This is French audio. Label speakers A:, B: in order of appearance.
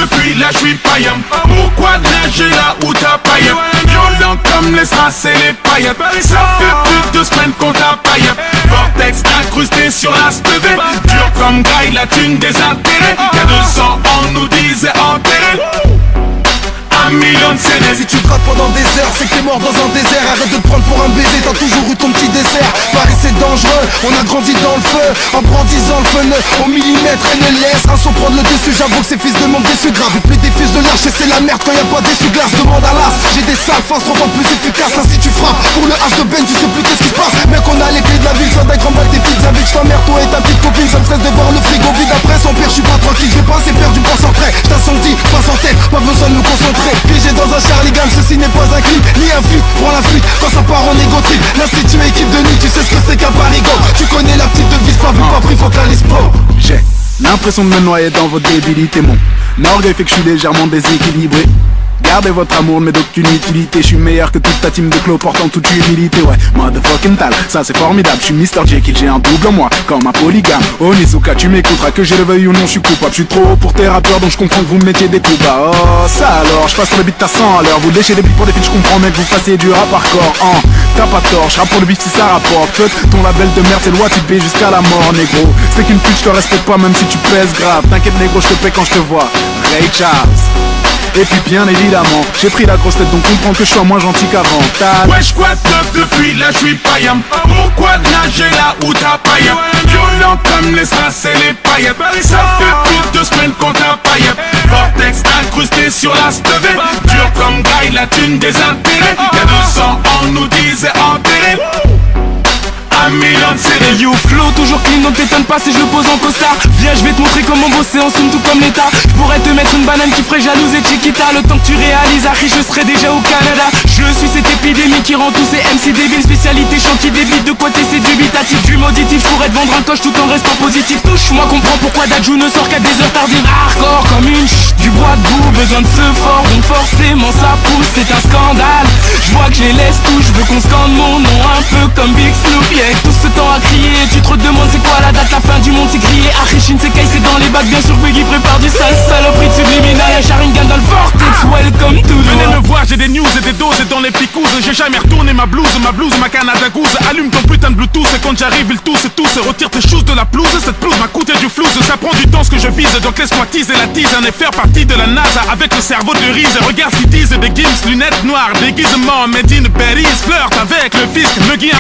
A: depuis là j'suis païen. Pourquoi nager là où t'as païen? Violent comme les strass et les paillettes. Ça fait plus de semaines qu'on t'a païen. Vortex incrusté sur la stevée. Dur comme graille, la thune des intérêts. Y'a 200 ans nous disait enterré. Un million de CD.
B: Si tu te rates pendant des heures, c'est que t'es mort dans un désert. Arrête de te prendre pour un baiser, t'as toujours eu ton petit dessert. Paris c'est dangereux, on a grandi dans le feu. En brandissant le feu au millimètre et ne laisse un son prendre le dessus. J'avoue que ces fils de monde déçus grave. Et puis des fils de lâche et c'est la merde quand y'a pas d'essuie-glace. Demande à l'as, j'ai des sales faces 3 fois plus efficaces. Là si tu frappes pour le H de Ben, tu sais plus qu'est-ce qui se passe. Mec on a les clés de la ville, ça d'aille remballe tes pizzas avec ta mère, toi et ta petite copine. Ça me stresse de voir le frigo vide après son père, j'suis pas tranquille. J'ai pas assez perdu pour sortir, j't'assentis, passe en tête, pas besoin de me concentrer. Piégé dans un Charlie Gun, ceci n'est pas un clip, ni un feat, prends la fuite quand ça part en égo trip. L'Institut équipe de nuit, tu sais ce que c'est qu'un parigo. Tu connais la petite devise, pas vu, pas pris, faut qu'à l'espoir.
C: J'ai l'impression de me noyer dans vos débilités. Mon orgueil fait que je suis légèrement déséquilibré. Gardez votre amour mais d'aucune utilité. Je suis meilleur que toute ta team de clos portant toute humilité. Ouais, motherfucking tal, ça c'est formidable. Je suis Mr. Jekyll, j'ai un double en moi, comme un polygame. Oh Nizuka, tu m'écouteras que je le veuille ou non, je suis coupable. Je suis trop haut pour tes rappeurs donc je comprends que vous me mettiez des coups bas. Oh ça alors, je passe sur le beat à 100 à l'heure. Vous léchez des beats pour des filles, je comprends mais que vous fassiez du rap hardcore. T'as pas tort, je rappe pour le beat si ça rapporte. Fuck ton label de merde, c'est loi tu payes jusqu'à la mort négro. C'est qu'une pute, je te respecte pas même si tu pèses grave. T'inquiète négro, je te paie quand je te vois. Ray Charles. Et puis bien évidemment, j'ai pris la grosse tête donc comprends que je sois moins gentil qu'avant.
A: Wesh quoi de depuis là j'suis païen. Pourquoi nager là où t'as païen? Violent comme les strass et les paillettes. Ça fait plus de semaines qu'on t'a païen. Vortex incrusté sur la stevée. Dur comme graille, la thune des intérêts. Y'a 200 ans nous disait enterré. Un million de CD.
D: Yo flow toujours clean donc t'étonnes pas si je le pose en costard. Viens je vais te montrer comment bosser en somme tout comme l'état. Je pourrais te mettre une banane qui ferait jalouse et Chiquita. Le temps que tu réalises Harry je serai déjà au Canada. Je suis cette épidémie qui rend tous ces MC débiles. Spécialité chantier des beats, de quoi t'essaies dubitatif. Du mauditif pourrais te vendre un coche tout en restant positif. Touche-moi comprends pourquoi Dadju ne sort qu'à des heures tardives. Hardcore comme une du bois de boue. Besoin de ce fort donc forcément ça pousse. C'est un scandale. Je vois que je les laisse tout. Je veux qu'on scande mon nom un peu comme Big Snoop. Yeah. Tout ce temps à crier, tu te demandes c'est quoi la date, la fin du monde c'est crié. Arichin c'est c'est dans les bacs, bien sûr Biggie prépare du sale saloperie de subliminal. Y'a Sharingan dans le vortex, welcome to the
A: Venez me voir, j'ai des news et des doses et dans les picouses. J'ai jamais retourné ma blouse, ma Canada Goose. Allume ton putain de Bluetooth et quand j'arrive il tousse et tousse. Retire tes choses de la pelouse, cette pelouse m'a coûté du flouze. Ça prend du temps ce que je vise, donc laisse-moi teaser la tease. Un et faire partie de la NASA avec le cerveau de Reese. Regarde ce qu'ils disent, des gims, lunettes noires, déguisement, made in Paris. Flirt avec le fisc, me guide.